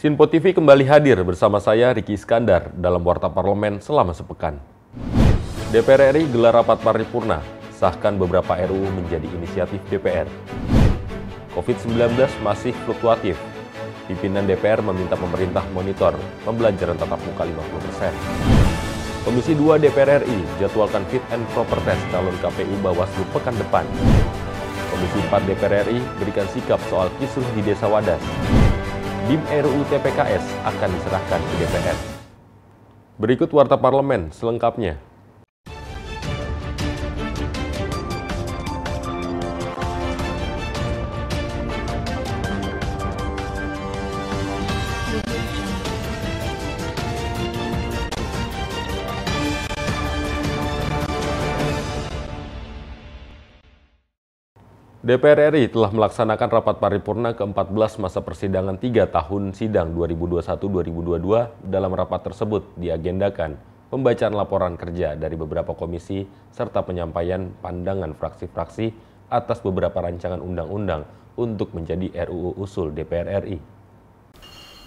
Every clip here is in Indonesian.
Sinpo TV kembali hadir bersama saya Riki Iskandar dalam Warta Parlemen selama sepekan. DPR RI gelar rapat paripurna, sahkan beberapa RUU menjadi inisiatif DPR. COVID-19 masih fluktuatif. Pimpinan DPR meminta pemerintah monitor pembelajaran tatap muka 50%. Komisi 2 DPR RI jadwalkan fit and proper test calon KPU Bawaslu pekan depan. Komisi 4 DPR RI berikan sikap soal kisruh di Desa Wadas. BIM RUU TPKS akan diserahkan ke DPR. Berikut Warta Parlemen selengkapnya. DPR RI telah melaksanakan rapat paripurna ke-14 masa persidangan 3 tahun sidang 2021-2022. Dalam rapat tersebut diagendakan pembacaan laporan kerja dari beberapa komisi serta penyampaian pandangan fraksi-fraksi atas beberapa rancangan undang-undang untuk menjadi RUU usul DPR RI.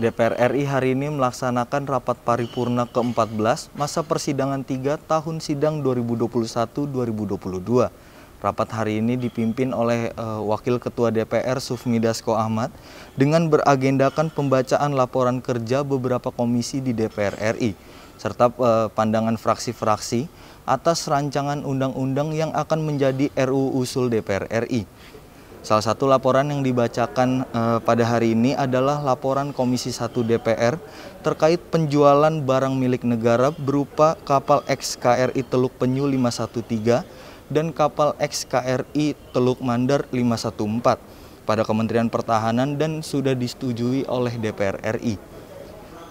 DPR RI hari ini melaksanakan rapat paripurna ke-14 masa persidangan 3 tahun sidang 2021-2022. Rapat hari ini dipimpin oleh Wakil Ketua DPR Sufmi Dasko Ahmad dengan beragendakan pembacaan laporan kerja beberapa komisi di DPR RI serta pandangan fraksi-fraksi atas rancangan undang-undang yang akan menjadi RUU usul DPR RI. Salah satu laporan yang dibacakan pada hari ini adalah laporan Komisi 1 DPR terkait penjualan barang milik negara berupa kapal XKRI Teluk Penyu 513 dan kapal XKRI Teluk Mandar 514 pada Kementerian Pertahanan dan sudah disetujui oleh DPR RI.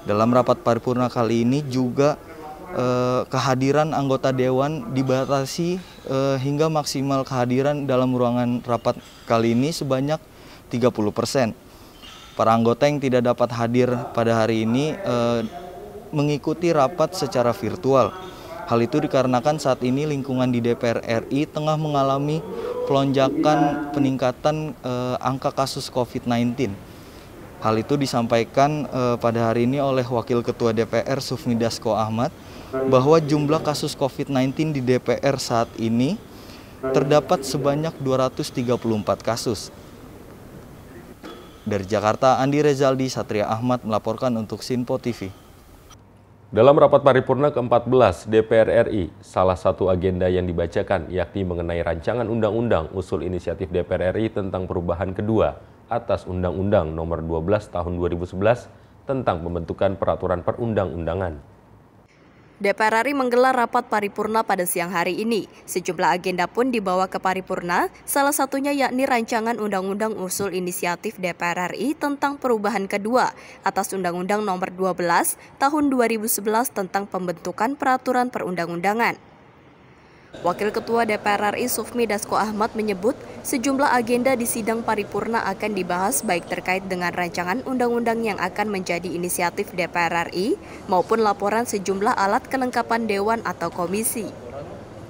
Dalam rapat paripurna kali ini juga kehadiran anggota Dewan dibatasi hingga maksimal kehadiran dalam ruangan rapat kali ini sebanyak 30%. Para anggota yang tidak dapat hadir pada hari ini mengikuti rapat secara virtual. Hal itu dikarenakan saat ini lingkungan di DPR RI tengah mengalami pelonjakan peningkatan angka kasus COVID-19. Hal itu disampaikan pada hari ini oleh Wakil Ketua DPR Sufmi Dasko Ahmad bahwa jumlah kasus COVID-19 di DPR saat ini terdapat sebanyak 234 kasus. Dari Jakarta, Andi Rezaldi, Satria Ahmad melaporkan untuk Sinpo TV. Dalam rapat paripurna ke-14 DPR RI, salah satu agenda yang dibacakan yakni mengenai rancangan undang-undang usul inisiatif DPR RI tentang perubahan kedua atas Undang-Undang Nomor 12 Tahun 2011 tentang pembentukan peraturan perundang-undangan. DPR RI menggelar rapat paripurna pada siang hari ini. Sejumlah agenda pun dibawa ke paripurna, salah satunya yakni rancangan Undang-Undang Usul Inisiatif DPR RI tentang perubahan kedua atas Undang-Undang Nomor 12 Tahun 2011 tentang pembentukan peraturan perundang-undangan. Wakil Ketua DPR RI Sufmi Dasko Ahmad menyebut sejumlah agenda di sidang paripurna akan dibahas baik terkait dengan rancangan undang-undang yang akan menjadi inisiatif DPR RI maupun laporan sejumlah alat kelengkapan dewan atau komisi.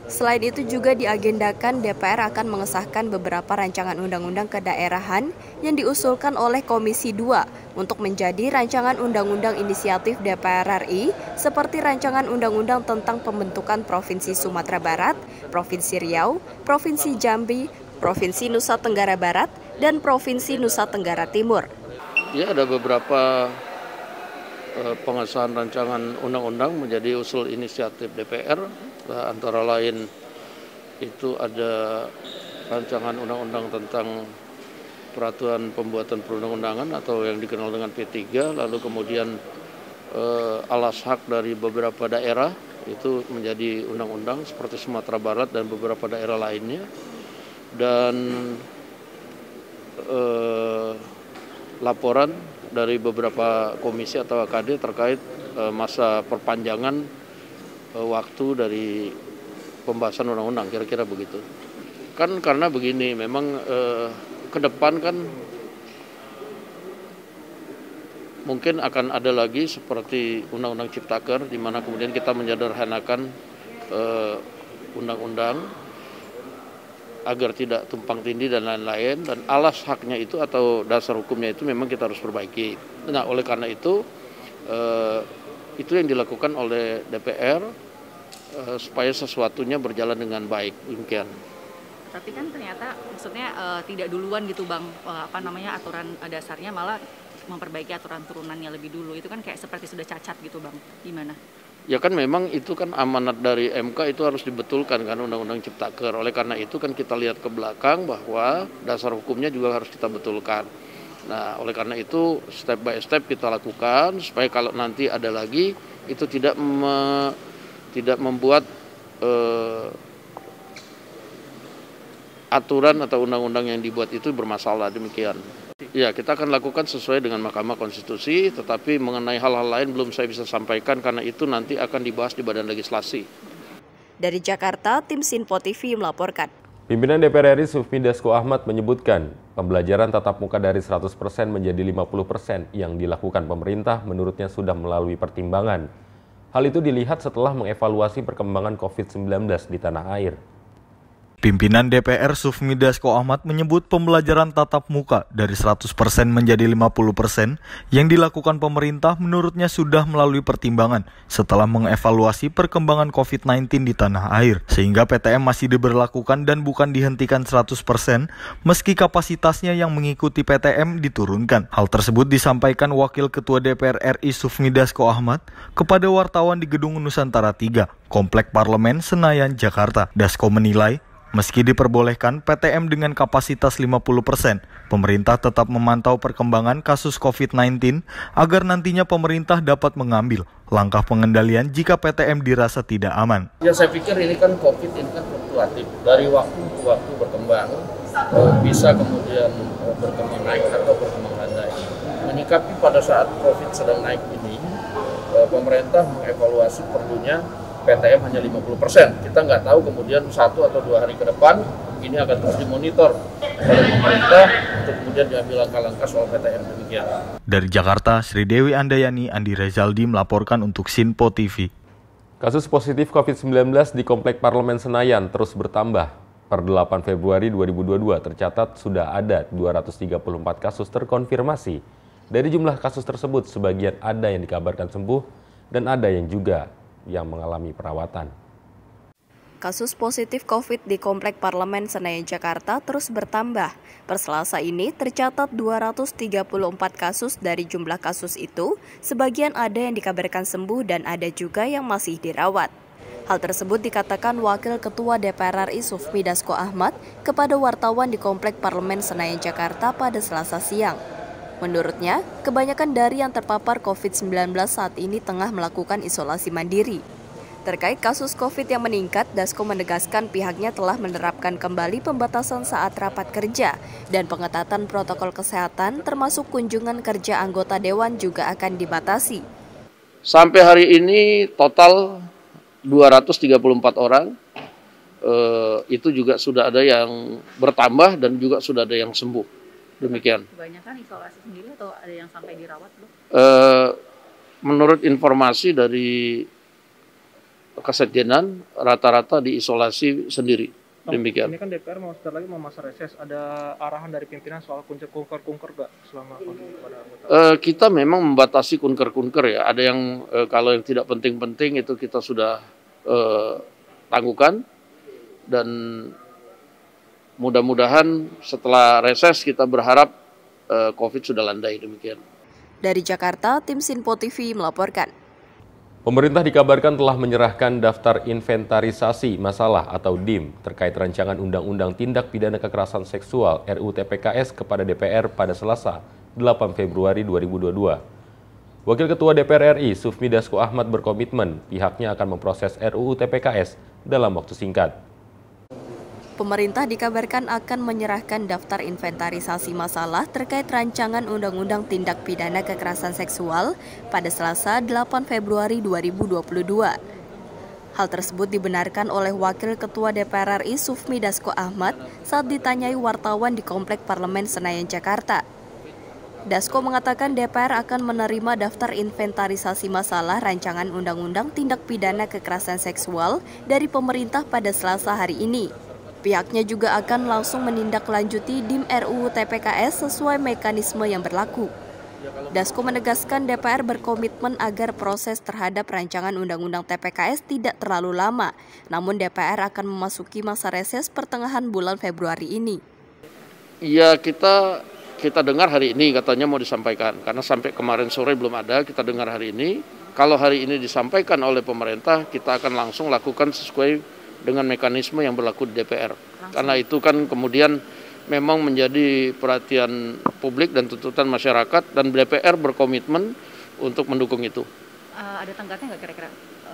Selain itu juga diagendakan DPR akan mengesahkan beberapa rancangan undang-undang kedaerahan yang diusulkan oleh Komisi 2 untuk menjadi rancangan undang-undang inisiatif DPR RI seperti rancangan undang-undang tentang pembentukan Provinsi Sumatera Barat, Provinsi Riau, Provinsi Jambi, Provinsi Nusa Tenggara Barat, dan Provinsi Nusa Tenggara Timur. Ya, ada beberapa pengesahan rancangan undang-undang menjadi usul inisiatif DPR. Antara lain itu ada rancangan undang-undang tentang peraturan pembuatan perundang-undangan atau yang dikenal dengan P3, lalu kemudian alas hak dari beberapa daerah itu menjadi undang-undang seperti Sumatera Barat dan beberapa daerah lainnya, dan laporan dari beberapa komisi atau AKD terkait masa perpanjangan waktu dari pembahasan undang-undang, kira-kira begitu. Kan karena begini, memang ke depan kan mungkin akan ada lagi seperti Undang-Undang Ciptaker, di mana kemudian kita menyederhanakan undang-undang agar tidak tumpang tindih dan lain-lain, dan alas haknya itu atau dasar hukumnya itu memang kita harus perbaiki. Nah, oleh karena itu yang dilakukan oleh DPR supaya sesuatunya berjalan dengan baik, demikian. Tapi kan ternyata maksudnya tidak duluan gitu Bang, aturan dasarnya malah memperbaiki aturan turunannya lebih dulu. Itu kan kayak seperti sudah cacat gitu Bang, gimana? Ya kan memang itu kan amanat dari MK itu harus dibetulkan kan Undang-Undang Ciptaker. Oleh karena itu kan kita lihat ke belakang bahwa dasar hukumnya juga harus kita betulkan. Nah, oleh karena itu step by step kita lakukan supaya kalau nanti ada lagi itu tidak membuat aturan atau undang-undang yang dibuat itu bermasalah, demikian. Ya, kita akan lakukan sesuai dengan Mahkamah Konstitusi, tetapi mengenai hal-hal lain belum saya bisa sampaikan karena itu nanti akan dibahas di Badan Legislasi. Dari Jakarta, tim Sinpo TV melaporkan. Pimpinan DPR RI Sufmi Dasko Ahmad menyebutkan pembelajaran tatap muka dari 100% menjadi 50% yang dilakukan pemerintah menurutnya sudah melalui pertimbangan. Hal itu dilihat setelah mengevaluasi perkembangan COVID-19 di tanah air. Pimpinan DPR Sufmi Dasko Ahmad menyebut pembelajaran tatap muka dari 100% menjadi 50% yang dilakukan pemerintah menurutnya sudah melalui pertimbangan setelah mengevaluasi perkembangan COVID-19 di tanah air. Sehingga PTM masih diberlakukan dan bukan dihentikan 100% meski kapasitasnya yang mengikuti PTM diturunkan. Hal tersebut disampaikan Wakil Ketua DPR RI Sufmi Dasko Ahmad kepada wartawan di Gedung Nusantara 3, Komplek Parlemen Senayan, Jakarta. Dasko menilai, meski diperbolehkan PTM dengan kapasitas 50%, pemerintah tetap memantau perkembangan kasus COVID-19 agar nantinya pemerintah dapat mengambil langkah pengendalian jika PTM dirasa tidak aman. Ya, saya pikir ini kan COVID ini kan fluktuatif, dari waktu ke waktu berkembang, bisa kemudian berkembang naik atau berkembang landai. Menyikapi pada saat COVID sedang naik ini, pemerintah mengevaluasi perlunya PTM hanya 50%. Kita nggak tahu kemudian 1 atau 2 hari ke depan ini akan terus dimonitor oleh pemerintah untuk kemudian diambil langkah-langkah soal PTM, demikian. Dari Jakarta, Sri Dewi Andayani, Andi Rezaldi melaporkan untuk Sinpo TV. Kasus positif COVID-19 di Komplek Parlemen Senayan terus bertambah. Per 8 Februari 2022 tercatat sudah ada 234 kasus terkonfirmasi. Dari jumlah kasus tersebut, sebagian ada yang dikabarkan sembuh dan ada yang juga yang mengalami perawatan. Kasus positif COVID di Komplek Parlemen Senayan, Jakarta terus bertambah. Per Selasa ini tercatat 234 kasus. Dari jumlah kasus itu, sebagian ada yang dikabarkan sembuh dan ada juga yang masih dirawat. Hal tersebut dikatakan Wakil Ketua DPR RI Sufmi Dasko Ahmad kepada wartawan di Komplek Parlemen Senayan, Jakarta pada Selasa siang. Menurutnya, kebanyakan dari yang terpapar COVID-19 saat ini tengah melakukan isolasi mandiri. Terkait kasus COVID yang meningkat, Dasko menegaskan pihaknya telah menerapkan kembali pembatasan saat rapat kerja dan pengetatan protokol kesehatan termasuk kunjungan kerja anggota dewan juga akan dibatasi. Sampai hari ini total 234 orang, itu juga sudah ada yang bertambah dan juga sudah ada yang sembuh. Demikian. Kebanyakan isolasi sendiri atau ada yang sampai dirawat belum? Menurut informasi dari Kesekjenan, rata-rata diisolasi sendiri. Demikian. Ini kan DPR mau sebentar lagi mau masa reses. Ada arahan dari pimpinan soal kunker-kunker nggak selama pada anggota? Kita memang membatasi kunker-kunker ya. Ada yang kalau yang tidak penting-penting itu kita sudah tangguhkan dan mudah-mudahan setelah reses kita berharap COVID sudah landai, demikian. Dari Jakarta, tim Sinpo TV melaporkan. Pemerintah dikabarkan telah menyerahkan daftar inventarisasi masalah atau DIM terkait rancangan Undang-Undang Tindak Pidana Kekerasan Seksual RUU TPKS kepada DPR pada Selasa 8 Februari 2022. Wakil Ketua DPR RI Sufmi Dasko Ahmad berkomitmen pihaknya akan memproses RUU TPKS dalam waktu singkat. Pemerintah dikabarkan akan menyerahkan daftar inventarisasi masalah terkait rancangan Undang-Undang Tindak Pidana Kekerasan Seksual pada Selasa 8 Februari 2022. Hal tersebut dibenarkan oleh Wakil Ketua DPR RI Sufmi Dasko Ahmad saat ditanyai wartawan di Komplek Parlemen Senayan, Jakarta. Dasko mengatakan DPR akan menerima daftar inventarisasi masalah rancangan Undang-Undang Tindak Pidana Kekerasan Seksual dari pemerintah pada Selasa hari ini. Pihaknya juga akan langsung menindaklanjuti DIM RUU TPKS sesuai mekanisme yang berlaku. Dasko menegaskan DPR berkomitmen agar proses terhadap rancangan Undang-Undang TPKS tidak terlalu lama, namun DPR akan memasuki masa reses pertengahan bulan Februari ini. Ya, kita dengar hari ini katanya mau disampaikan, karena sampai kemarin sore belum ada, kita dengar hari ini. Kalau hari ini disampaikan oleh pemerintah, kita akan langsung lakukan sesuai dengan mekanisme yang berlaku di DPR. Karena itu kan kemudian memang menjadi perhatian publik dan tuntutan masyarakat, dan DPR berkomitmen untuk mendukung itu. Ada tenggatnya nggak kira-kira,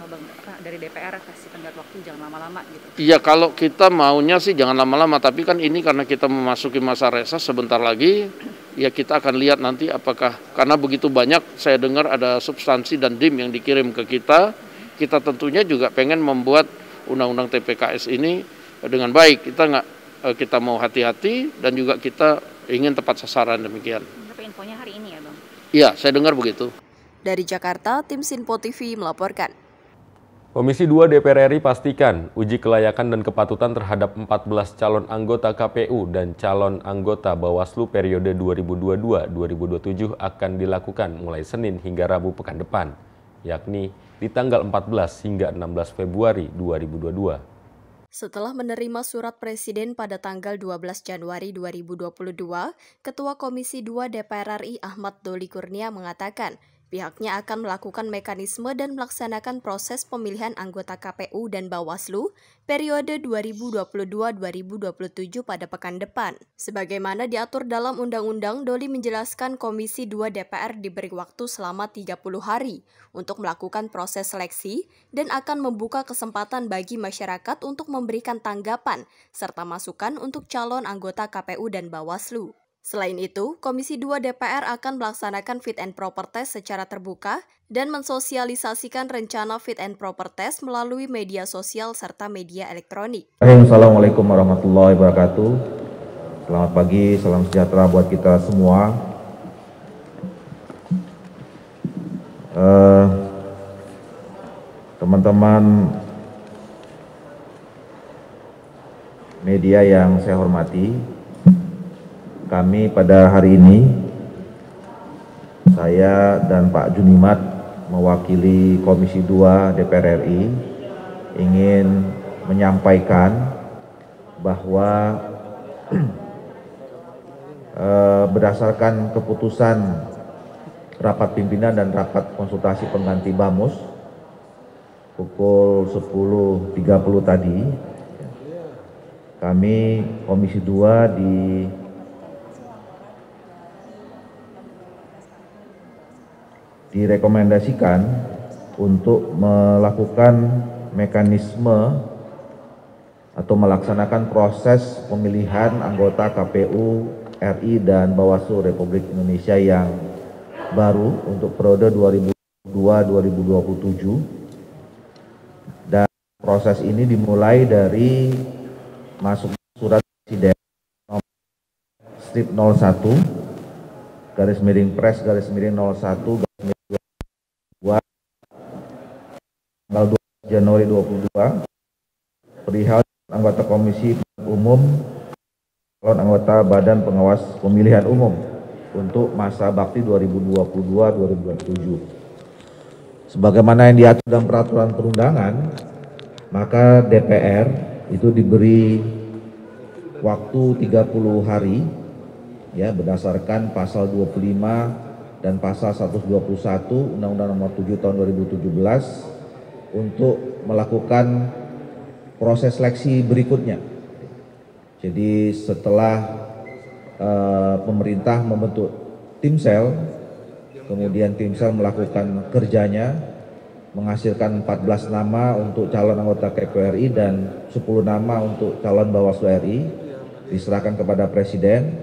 Bang, dari DPR kasih tenggat waktu jangan lama-lama gitu? Iya, kalau kita maunya sih jangan lama-lama, tapi kan ini karena kita memasuki masa reses sebentar lagi, ya kita akan lihat nanti apakah, karena begitu banyak saya dengar ada substansi dan DIM yang dikirim ke kita tentunya juga pengen membuat Undang-Undang TPKS ini dengan baik. Kita mau hati-hati dan juga kita ingin tepat sasaran demikian. Tapi infonya hari ini ya, Bang? Iya, saya dengar begitu. Dari Jakarta, tim Sinpo TV melaporkan. Komisi 2 DPR RI pastikan uji kelayakan dan kepatutan terhadap 14 calon anggota KPU dan calon anggota Bawaslu periode 2022-2027 akan dilakukan mulai Senin hingga Rabu pekan depan, yakni di tanggal 14 hingga 16 Februari 2022. Setelah menerima surat Presiden pada tanggal 12 Januari 2022, Ketua Komisi 2 DPR RI Ahmad Doli Kurnia mengatakan pihaknya akan melakukan mekanisme dan melaksanakan proses pemilihan anggota KPU dan Bawaslu periode 2022-2027 pada pekan depan. Sebagaimana diatur dalam Undang-Undang, Doli menjelaskan Komisi 2 DPR diberi waktu selama 30 hari untuk melakukan proses seleksi dan akan membuka kesempatan bagi masyarakat untuk memberikan tanggapan serta masukan untuk calon anggota KPU dan Bawaslu. Selain itu, Komisi 2 DPR akan melaksanakan fit and proper test secara terbuka dan mensosialisasikan rencana fit and proper test melalui media sosial serta media elektronik. Assalamualaikum warahmatullahi wabarakatuh. Selamat pagi, salam sejahtera buat kita semua. Teman-teman media yang saya hormati, kami pada hari ini, saya dan Pak Junimat mewakili Komisi 2 DPR RI ingin menyampaikan bahwa berdasarkan keputusan rapat pimpinan dan rapat konsultasi pengganti BAMUS pukul 10.30 tadi, kami Komisi 2 direkomendasikan untuk melakukan mekanisme atau melaksanakan proses pemilihan anggota KPU RI dan Bawaslu Republik Indonesia yang baru untuk periode 2022-2027, dan proses ini dimulai dari masuk surat Presiden nomor strip 01 garis miring pres garis miring 01 tanggal 2 Januari 2022 perihal anggota Komisi Umum calon anggota Badan Pengawas Pemilihan Umum untuk masa bakti 2022-2027. Sebagaimana yang diatur dalam peraturan perundangan, maka DPR itu diberi waktu 30 hari ya berdasarkan pasal 25 dan pasal 121 Undang-Undang Nomor 7 Tahun 2017 untuk melakukan proses seleksi berikutnya. Jadi setelah pemerintah membentuk timsel, kemudian timsel melakukan kerjanya, menghasilkan 14 nama untuk calon anggota KPU RI dan 10 nama untuk calon Bawaslu RI, diserahkan kepada Presiden,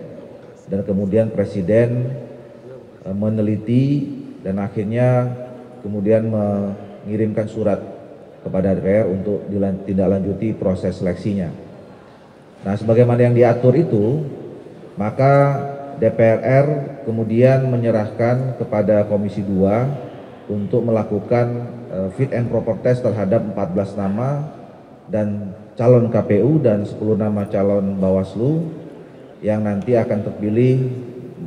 dan kemudian Presiden meneliti dan akhirnya kemudian mengirimkan surat kepada DPR untuk ditindaklanjuti proses seleksinya. Nah, sebagaimana yang diatur itu, maka DPR kemudian menyerahkan kepada Komisi 2 untuk melakukan fit and proper test terhadap 14 nama dan calon KPU dan 10 nama calon Bawaslu yang nanti akan terpilih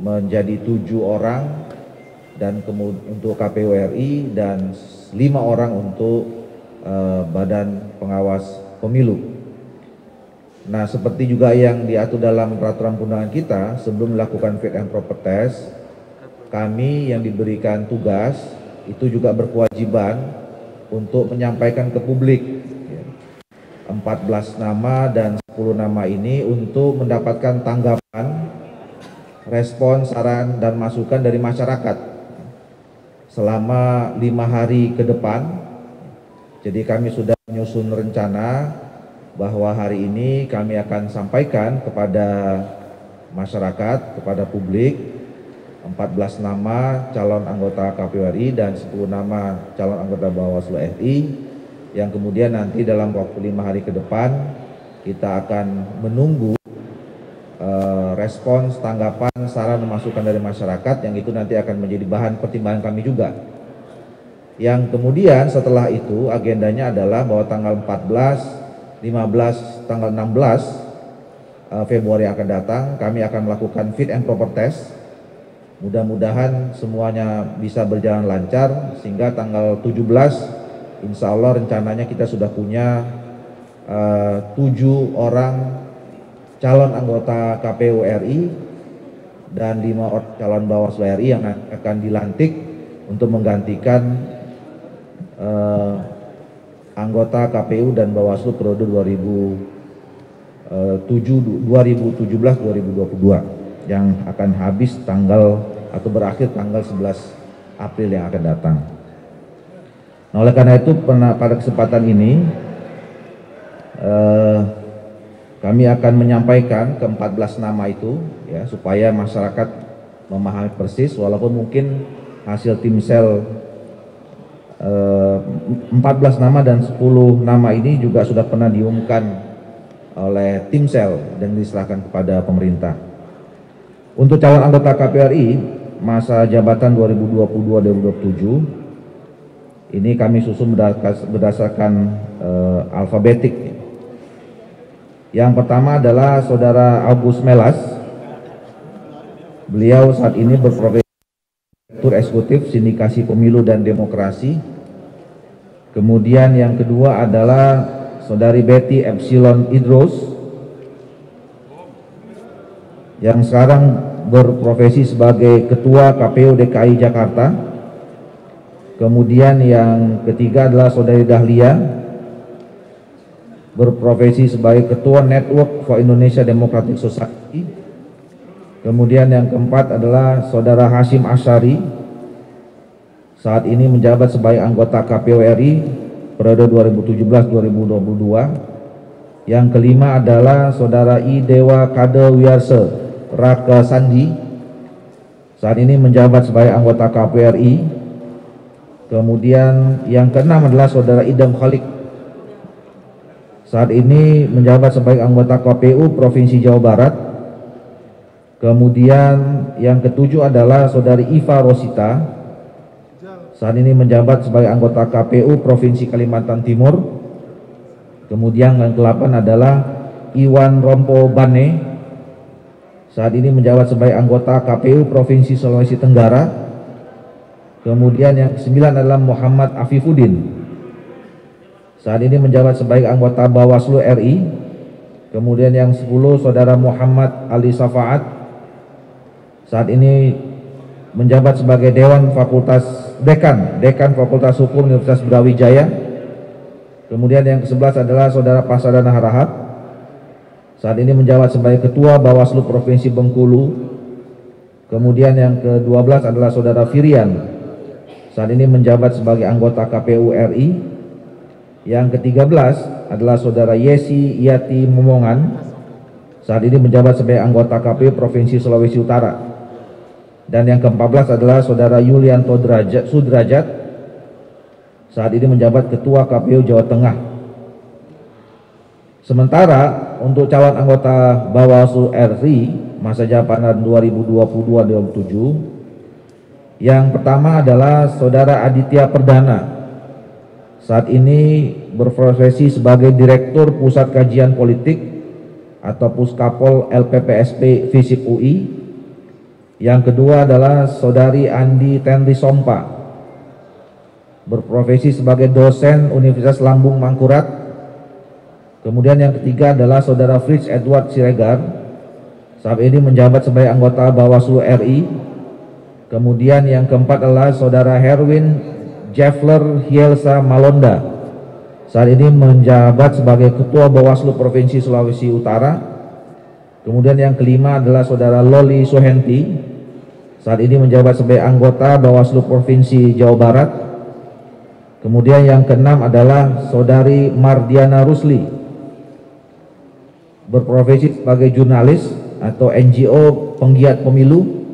menjadi 7 orang dan untuk KPU RI dan 5 orang untuk Badan Pengawas Pemilu. Nah, seperti juga yang diatur dalam peraturan perundangan kita, sebelum melakukan fit and proper test, kami yang diberikan tugas itu juga berkewajiban untuk menyampaikan ke publik 14 nama dan 10 nama ini untuk mendapatkan tanggapan, respon, saran, dan masukan dari masyarakat selama 5 hari ke depan. Jadi kami sudah menyusun rencana bahwa hari ini kami akan sampaikan kepada masyarakat, kepada publik 14 nama calon anggota KPU RI dan 10 nama calon anggota Bawaslu RI, yang kemudian nanti dalam waktu 5 hari ke depan kita akan menunggu respons, tanggapan, saran, dan masukan dari masyarakat, yang itu nanti akan menjadi bahan pertimbangan kami juga. Yang kemudian setelah itu agendanya adalah bahwa tanggal 14, 15, tanggal 16 Februari akan datang kami akan melakukan fit and proper test. Mudah-mudahan semuanya bisa berjalan lancar sehingga tanggal 17 insya Allah rencananya kita sudah punya 7 orang calon anggota KPU RI dan 5 orang calon Bawaslu RI yang akan dilantik untuk menggantikan anggota KPU dan Bawaslu periode 2017-2022 yang akan habis tanggal atau berakhir tanggal 11 April yang akan datang. Nah, oleh karena itu pada kesempatan ini kami akan menyampaikan ke 14 nama itu ya, supaya masyarakat memahami persis, walaupun mungkin hasil timsel 14 nama dan 10 nama ini juga sudah pernah diumumkan oleh timsel dan diserahkan kepada pemerintah. Untuk calon anggota KPU RI masa jabatan 2022-2027 ini kami susun berdasarkan alfabetik. Yang pertama adalah Saudara Agus Melas. Beliau saat ini berprofesi Direktur Eksekutif Sindikasi Pemilu dan Demokrasi. Kemudian yang kedua adalah Saudari Betty Epsilon Idrus yang sekarang berprofesi sebagai Ketua KPU DKI Jakarta. Kemudian yang ketiga adalah Saudari Dahlia, berprofesi sebagai Ketua Network for Indonesia Democratic Society. Kemudian yang keempat adalah Saudara Hashim Asyari, saat ini menjabat sebagai anggota KPU RI periode 2017-2022. Yang kelima adalah Saudara I Dewa Kade Wiyarse Raka Sandi, saat ini menjabat sebagai anggota KPU RI. Kemudian yang keenam adalah Saudara Idam Khalik, saat ini menjabat sebagai anggota KPU Provinsi Jawa Barat. Kemudian yang ketujuh adalah Saudari Iva Rosita, saat ini menjabat sebagai anggota KPU Provinsi Kalimantan Timur. Kemudian yang ke-8 adalah Iwan Rompo Bane, saat ini menjabat sebagai anggota KPU Provinsi Sulawesi Tenggara. Kemudian yang ke-9 adalah Muhammad Afifuddin, saat ini menjabat sebagai anggota Bawaslu RI. Kemudian yang 10 Saudara Muhammad Ali Safaat, saat ini menjabat sebagai Dekan Fakultas Hukum Universitas Brawijaya. Kemudian yang ke-11 adalah Saudara Pasadana Harahap, saat ini menjabat sebagai Ketua Bawaslu Provinsi Bengkulu. Kemudian yang ke-12 adalah Saudara Firian, saat ini menjabat sebagai anggota KPU RI. Yang ke-13 adalah Saudara Yesi Yati Momongan, saat ini menjabat sebagai anggota KPU Provinsi Sulawesi Utara. Dan yang ke-14 adalah Saudara Yulianto Sudrajat, saat ini menjabat Ketua KPU Jawa Tengah. Sementara untuk calon anggota Bawaslu RI masa jabatan 2022-2027, yang pertama adalah Saudara Aditya Perdana, Saat ini berprofesi sebagai Direktur Pusat Kajian Politik atau Puskapol LPPSP FISIP UI. Yang kedua adalah Saudari Andi Tenri Sompa, berprofesi sebagai dosen Universitas Lambung Mangkurat. Kemudian yang ketiga adalah Saudara Fritz Edward Siregar, saat ini menjabat sebagai anggota Bawaslu RI. Kemudian yang keempat adalah Saudara Herwin Jeffler Hielsa Malonda, saat ini menjabat sebagai Ketua Bawaslu Provinsi Sulawesi Utara. Kemudian yang kelima adalah Saudara Loli Suhenti, saat ini menjabat sebagai anggota Bawaslu Provinsi Jawa Barat. Kemudian yang keenam adalah Saudari Mardiana Rusli, berprofesi sebagai jurnalis atau NGO penggiat pemilu.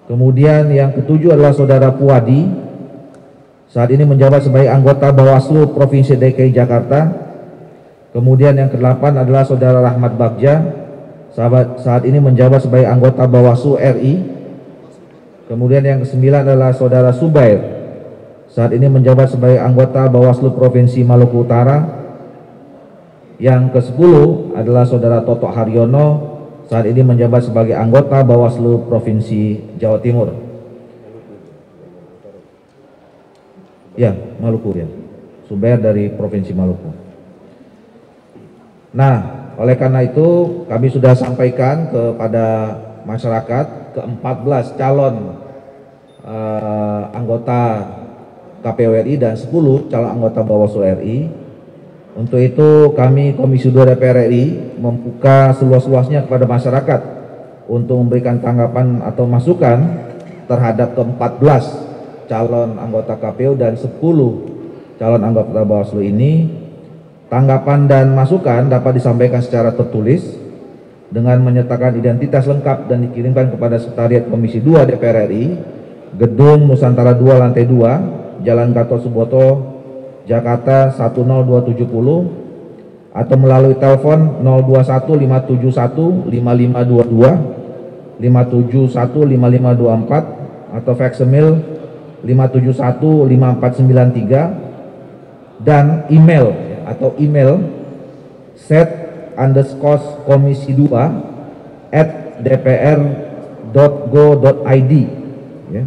Kemudian yang ketujuh adalah Saudara Puadi, saat ini menjabat sebagai anggota Bawaslu Provinsi DKI Jakarta. Kemudian yang kedelapan adalah Saudara Rahmat Bagja, saat ini menjabat sebagai anggota Bawaslu RI. Kemudian yang kesembilan adalah Saudara Subair, saat ini menjabat sebagai anggota Bawaslu Provinsi Maluku Utara. Yang ke-10 adalah Saudara Toto Haryono, saat ini menjabat sebagai anggota Bawaslu Provinsi Jawa Timur. Ya, Maluku ya. Subair dari Provinsi Maluku. Nah, oleh karena itu kami sudah sampaikan kepada masyarakat ke-14 calon anggota KPU RI dan 10 calon anggota Bawaslu RI. Untuk itu kami Komisi 2 DPR RI membuka seluas-luasnya kepada masyarakat untuk memberikan tanggapan atau masukan terhadap ke-14 calon anggota KPU dan 10 calon anggota Bawaslu ini. Tanggapan dan masukan dapat disampaikan secara tertulis dengan menyertakan identitas lengkap dan dikirimkan kepada Sekretariat Komisi 2 DPR RI, Gedung Nusantara 2 Lantai 2, Jalan Gatot Subroto, Jakarta 10270, atau melalui telepon 021 571 5522 571 5524 atau faxemil 5715493 dan email atau email set_komisi2@dpr.go.id ya.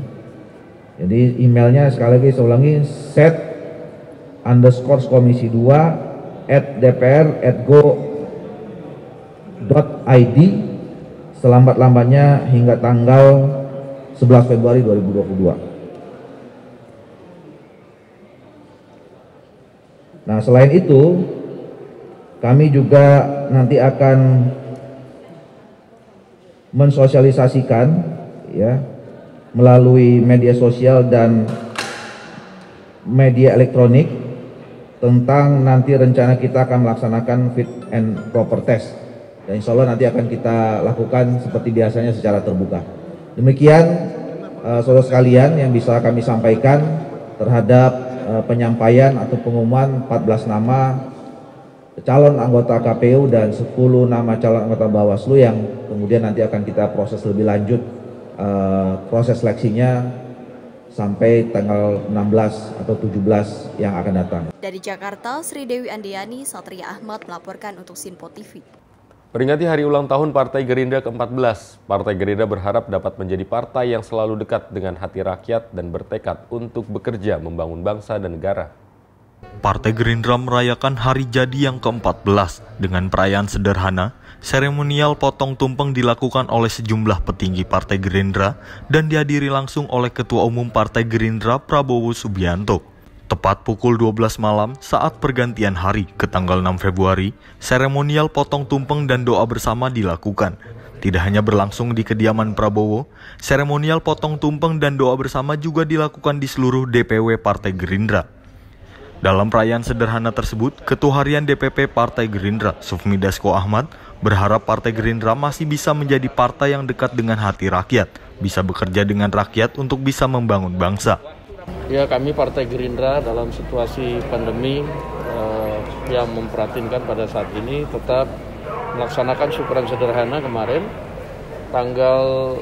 Jadi emailnya sekali lagi saya ulangi, set_komisi2@dpr.go.id selambat-lambatnya hingga tanggal 11 Februari 2022. Nah, selain itu kami juga nanti akan mensosialisasikan ya melalui media sosial dan media elektronik tentang nanti rencana kita akan melaksanakan fit and proper test, dan insya Allah nanti akan kita lakukan seperti biasanya secara terbuka. Demikian saudara sekalian yang bisa kami sampaikan terhadap penyampaian atau pengumuman 14 nama calon anggota KPU dan 10 nama calon anggota Bawaslu yang kemudian nanti akan kita proses lebih lanjut proses seleksinya sampai tanggal 16 atau 17 yang akan datang. Dari Jakarta, Sri Dewi Andiani, Satria Ahmad melaporkan untuk Sinpo TV. Peringati hari ulang tahun Partai Gerindra ke-14, Partai Gerindra berharap dapat menjadi partai yang selalu dekat dengan hati rakyat dan bertekad untuk bekerja membangun bangsa dan negara. Partai Gerindra merayakan hari jadi yang ke-14 dengan perayaan sederhana. Seremonial potong tumpeng dilakukan oleh sejumlah petinggi Partai Gerindra dan dihadiri langsung oleh Ketua Umum Partai Gerindra Prabowo Subianto. Tepat pukul 12 malam saat pergantian hari ke tanggal 6 Februari, seremonial potong tumpeng dan doa bersama dilakukan. Tidak hanya berlangsung di kediaman Prabowo, seremonial potong tumpeng dan doa bersama juga dilakukan di seluruh DPW Partai Gerindra. Dalam perayaan sederhana tersebut, Ketua Harian DPP Partai Gerindra, Sufmi Dasko Ahmad, berharap Partai Gerindra masih bisa menjadi partai yang dekat dengan hati rakyat, bisa bekerja dengan rakyat untuk bisa membangun bangsa. Ya, kami Partai Gerindra dalam situasi pandemi yang memprihatinkan pada saat ini tetap melaksanakan syukuran sederhana kemarin tanggal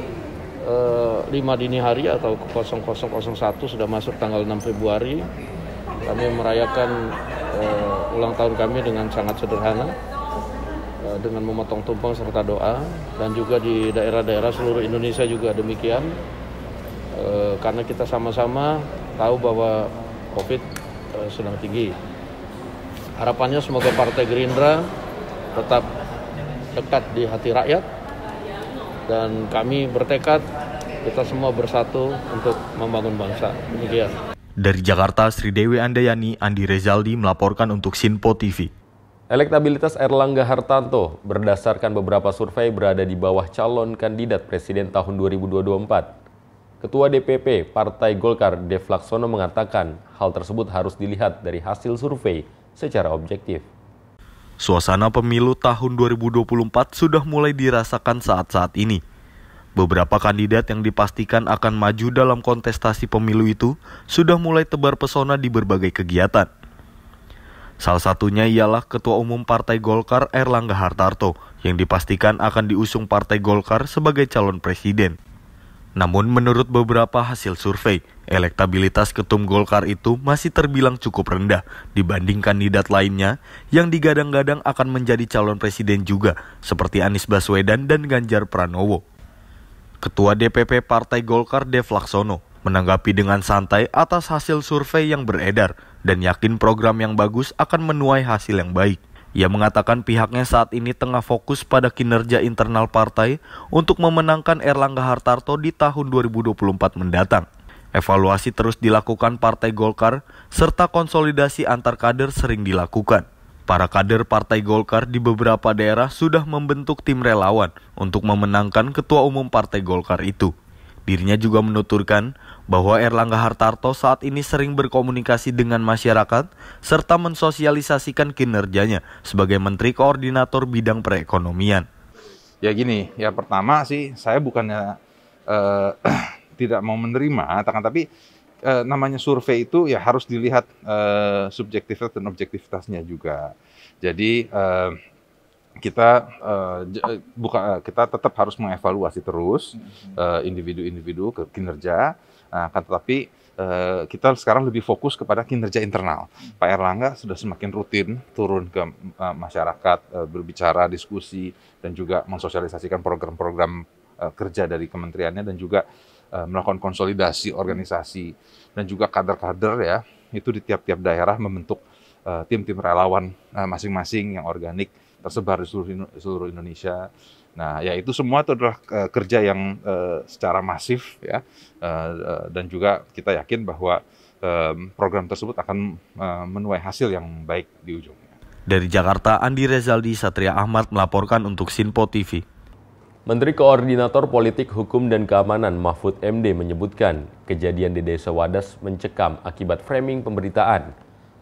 5 dini hari atau 0001 sudah masuk tanggal 6 Februari Kami merayakan ulang tahun kami dengan sangat sederhana, dengan memotong tumpeng serta doa, dan juga di daerah-daerah seluruh Indonesia juga demikian, karena kita sama-sama tahu bahwa COVID sedang tinggi. Harapannya semoga Partai Gerindra tetap dekat di hati rakyat, dan kami bertekad kita semua bersatu untuk membangun bangsa. Demikian. Dari Jakarta, Sri Dewi Andayani, Andi Rezaldi melaporkan untuk Sinpo TV. Elektabilitas Erlangga Hartarto berdasarkan beberapa survei berada di bawah calon kandidat presiden tahun 2024. Ketua DPP Partai Golkar Dev Laksono mengatakan hal tersebut harus dilihat dari hasil survei secara objektif. Suasana pemilu tahun 2024 sudah mulai dirasakan saat-saat ini. Beberapa kandidat yang dipastikan akan maju dalam kontestasi pemilu itu sudah mulai tebar pesona di berbagai kegiatan. Salah satunya ialah Ketua Umum Partai Golkar Erlangga Hartarto yang dipastikan akan diusung Partai Golkar sebagai calon presiden. Namun menurut beberapa hasil survei, elektabilitas Ketum Golkar itu masih terbilang cukup rendah dibanding kandidat lainnya yang digadang-gadang akan menjadi calon presiden juga seperti Anies Baswedan dan Ganjar Pranowo. Ketua DPP Partai Golkar Dev Laksono menanggapi dengan santai atas hasil survei yang beredar dan yakin program yang bagus akan menuai hasil yang baik. Ia mengatakan pihaknya saat ini tengah fokus pada kinerja internal partai untuk memenangkan Erlangga Hartarto di tahun 2024 mendatang. Evaluasi terus dilakukan Partai Golkar serta konsolidasi antar kader sering dilakukan. Para kader Partai Golkar di beberapa daerah sudah membentuk tim relawan untuk memenangkan Ketua Umum Partai Golkar itu. Dirinya juga menuturkan bahwa Erlangga Hartarto saat ini sering berkomunikasi dengan masyarakat serta mensosialisasikan kinerjanya sebagai Menteri Koordinator Bidang Perekonomian. Ya gini, ya pertama sih saya bukannya tidak mau menerima, tapi namanya survei itu ya harus dilihat subjektivitas dan objektivitasnya juga. Jadi kita tetap harus mengevaluasi terus individu-individu kinerja, kan tetapi kita sekarang lebih fokus kepada kinerja internal. Pak Erlangga sudah semakin rutin turun ke masyarakat, berbicara, diskusi, dan juga mensosialisasikan program-program kerja dari kementeriannya, dan juga melakukan konsolidasi organisasi, dan juga kader-kader ya, itu di tiap-tiap daerah membentuk tim-tim relawan masing-masing yang organik tersebar di seluruh Indonesia. Nah, ya itu semua itu adalah kerja yang secara masif ya, dan juga kita yakin bahwa program tersebut akan menuai hasil yang baik di ujungnya. Dari Jakarta, Andi Rezaldi, Satria Ahmad melaporkan untuk Sinpo TV. Menteri Koordinator Politik, Hukum, dan Keamanan Mahfud MD menyebutkan kejadian di Desa Wadas mencekam akibat framing pemberitaan.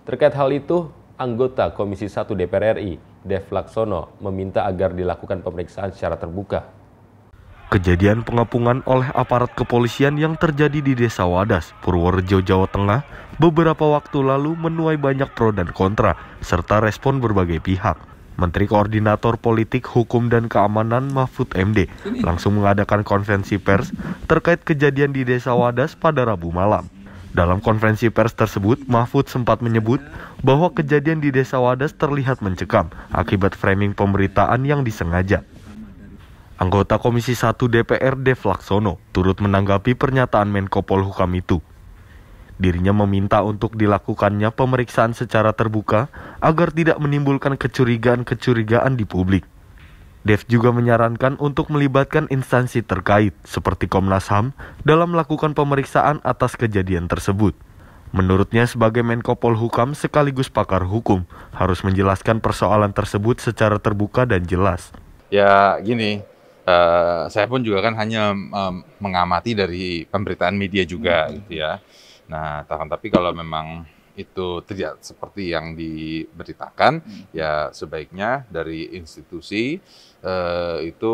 Terkait hal itu, anggota Komisi 1 DPR RI, Dev Laksono, meminta agar dilakukan pemeriksaan secara terbuka. Kejadian pengepungan oleh aparat kepolisian yang terjadi di Desa Wadas, Purworejo, Jawa Tengah, beberapa waktu lalu menuai banyak pro dan kontra, serta respon berbagai pihak. Menteri Koordinator Politik, Hukum, dan Keamanan Mahfud MD langsung mengadakan konferensi pers terkait kejadian di Desa Wadas pada Rabu malam. Dalam konferensi pers tersebut, Mahfud sempat menyebut bahwa kejadian di Desa Wadas terlihat mencekam akibat framing pemberitaan yang disengaja. Anggota Komisi 1 DPR Dev Laksono turut menanggapi pernyataan Menko Polhukam itu. Dirinya meminta untuk dilakukannya pemeriksaan secara terbuka agar tidak menimbulkan kecurigaan-kecurigaan di publik. Dev juga menyarankan untuk melibatkan instansi terkait seperti Komnas HAM dalam melakukan pemeriksaan atas kejadian tersebut. Menurutnya sebagai Menko Polhukam sekaligus pakar hukum harus menjelaskan persoalan tersebut secara terbuka dan jelas. Ya gini, saya pun juga kan hanya mengamati dari pemberitaan media juga gitu ya. Nah, tapi kalau memang itu tidak seperti yang diberitakan, ya sebaiknya dari institusi itu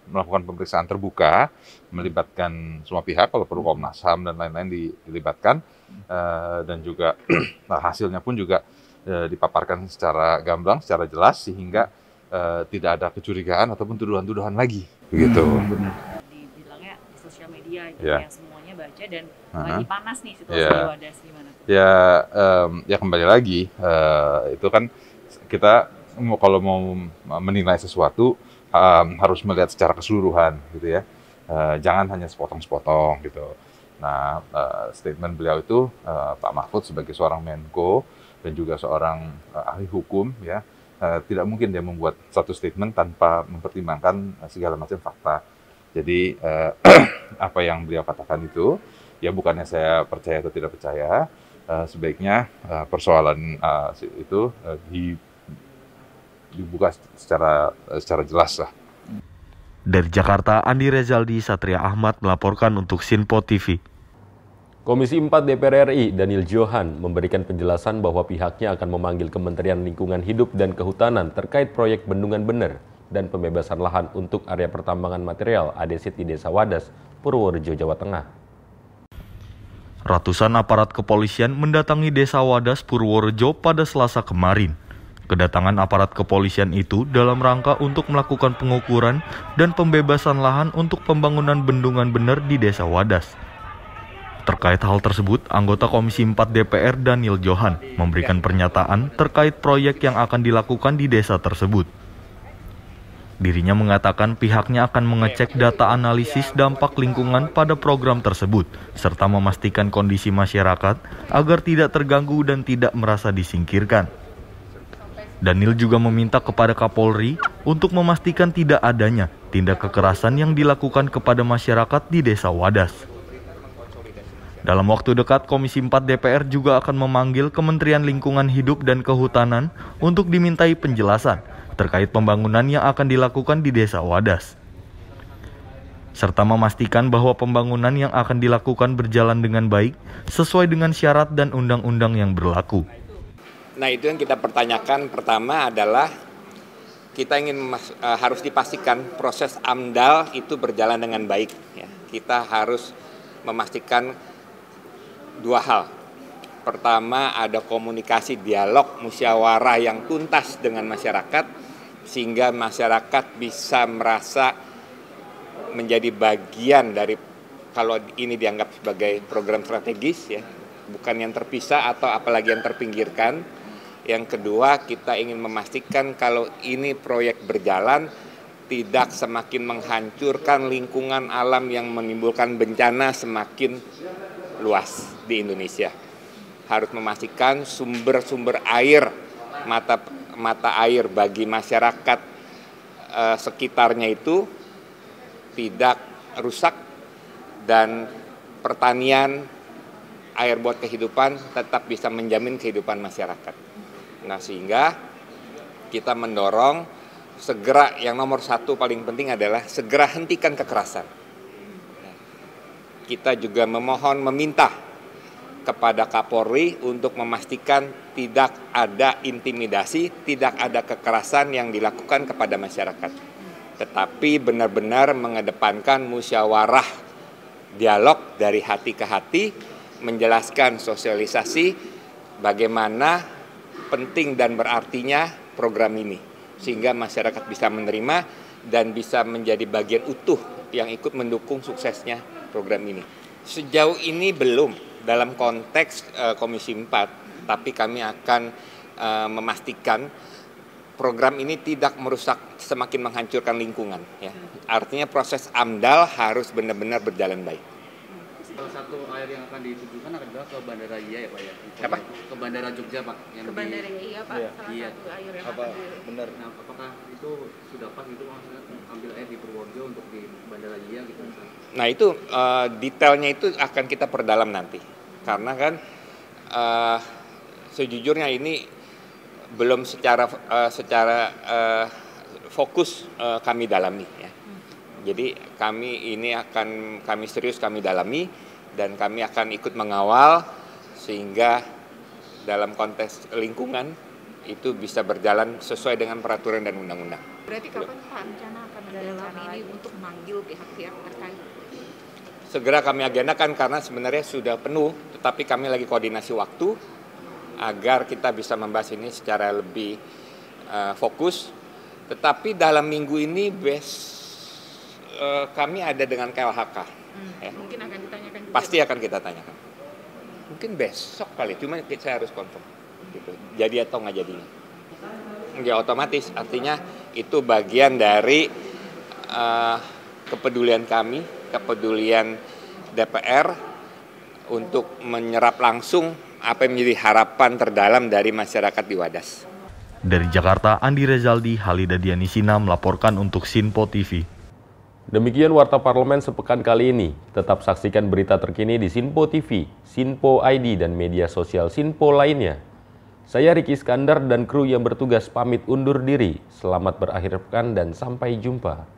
melakukan pemeriksaan terbuka, melibatkan semua pihak, kalau perlu Komnas HAM dan lain-lain dilibatkan, dan juga hasilnya pun juga dipaparkan secara gamblang, secara jelas, sehingga tidak ada kecurigaan ataupun tuduhan-tuduhan lagi, begitu. Dibilangnya di sosial media, gitu, yang semuanya baca kerja dan lagi panas nih situasi di Wadas, gimana tuh? Ya kembali lagi, itu kan kita kalau mau menilai sesuatu harus melihat secara keseluruhan gitu ya, jangan hanya sepotong-sepotong gitu. Nah, statement beliau itu Pak Mahfud sebagai seorang Menko dan juga seorang ahli hukum ya, tidak mungkin dia membuat satu statement tanpa mempertimbangkan segala macam fakta. Jadi apa yang beliau katakan itu ya bukannya saya percaya atau tidak percaya, sebaiknya persoalan itu dibuka secara jelas lah. Dari Jakarta, Andi Rezaldi, Satria Ahmad melaporkan untuk Sinpo TV. Komisi 4 DPR RI Daniel Johan memberikan penjelasan bahwa pihaknya akan memanggil Kementerian Lingkungan Hidup dan Kehutanan terkait proyek Bendungan Bener dan pembebasan lahan untuk area pertambangan material andesit di Desa Wadas, Purworejo, Jawa Tengah. Ratusan aparat kepolisian mendatangi Desa Wadas, Purworejo pada Selasa kemarin. Kedatangan aparat kepolisian itu dalam rangka untuk melakukan pengukuran dan pembebasan lahan untuk pembangunan Bendungan Bener di Desa Wadas. Terkait hal tersebut, anggota Komisi 4 DPR Daniel Johan memberikan pernyataan terkait proyek yang akan dilakukan di desa tersebut. Dirinya mengatakan pihaknya akan mengecek data analisis dampak lingkungan pada program tersebut, serta memastikan kondisi masyarakat agar tidak terganggu dan tidak merasa disingkirkan. Daniel juga meminta kepada Kapolri untuk memastikan tidak adanya tindak kekerasan yang dilakukan kepada masyarakat di Desa Wadas. Dalam waktu dekat, Komisi 4 DPR juga akan memanggil Kementerian Lingkungan Hidup dan Kehutanan untuk dimintai penjelasan terkait pembangunan yang akan dilakukan di Desa Wadas, serta memastikan bahwa pembangunan yang akan dilakukan berjalan dengan baik sesuai dengan syarat dan undang-undang yang berlaku. Nah, itu yang kita pertanyakan. Pertama adalah kita ingin harus dipastikan proses AMDAL itu berjalan dengan baik. Ya. Kita harus memastikan dua hal. Pertama, ada komunikasi, dialog, musyawarah yang tuntas dengan masyarakat, sehingga masyarakat bisa merasa menjadi bagian dari, kalau ini dianggap sebagai program strategis, ya, bukan yang terpisah atau apalagi yang terpinggirkan. Yang kedua, kita ingin memastikan kalau ini proyek berjalan tidak semakin menghancurkan lingkungan alam yang menimbulkan bencana semakin luas di Indonesia. Harus memastikan sumber-sumber air, mata air bagi masyarakat sekitarnya itu tidak rusak, dan pertanian, air buat kehidupan tetap bisa menjamin kehidupan masyarakat. Nah, sehingga kita mendorong segera, yang nomor satu paling penting adalah segera hentikan kekerasan. Kita juga meminta kepada Kapolri untuk memastikan tidak ada intimidasi, tidak ada kekerasan yang dilakukan kepada masyarakat. Tetapi benar-benar mengedepankan musyawarah, dialog dari hati ke hati, menjelaskan sosialisasi bagaimana penting dan berartinya program ini, sehingga masyarakat bisa menerima dan bisa menjadi bagian utuh yang ikut mendukung suksesnya program ini. Sejauh ini belum dalam konteks Komisi 4, tapi kami akan memastikan program ini tidak merusak, semakin menghancurkan lingkungan. Ya. Artinya proses AMDAL harus benar-benar berjalan baik. Salah satu air yang akan ditujukan adalah ke Bandara Iya ya Pak ya? Apa? Ke Bandara Jogja Pak. Ke Bandara Iya Pak, salah satu air yang akan benar. Nah, apakah itu sudah pas gitu maksudnya ambil air di Purworejo untuk di Bandara Iya gitu? Nah, itu detailnya itu akan kita perdalam nanti. Karena kan sejujurnya ini belum secara fokus kami dalami ya. Jadi kami serius kami dalami, dan kami akan ikut mengawal sehingga dalam konteks lingkungan itu bisa berjalan sesuai dengan peraturan dan undang-undang. Berarti kapan Pak rencana akan mendalami ini untuk memanggil pihak-pihak terkait? Segera kami agendakan karena sebenarnya sudah penuh, tetapi kami lagi koordinasi waktu agar kita bisa membahas ini secara lebih fokus. Tetapi dalam minggu ini kami ada dengan KLHK. Ya. Mungkin akan ditanyakan pasti akan kita tanyakan. Mungkin besok kali, cuma saya harus confirm. Gitu. Jadi atau nggak jadinya. Nggak otomatis, artinya itu bagian dari kepedulian kami, kepedulian DPR untuk menyerap langsung apa yang menjadi harapan terdalam dari masyarakat di Wadas. Dari Jakarta, Andi Rezaldi, Halida Dianisina melaporkan untuk Sinpo TV. Demikian Warta Parlemen sepekan kali ini. Tetap saksikan berita terkini di Sinpo TV, Sinpo ID, dan media sosial Sinpo lainnya. Saya Ricky Iskandar dan kru yang bertugas pamit undur diri. Selamat berakhir pekan dan sampai jumpa.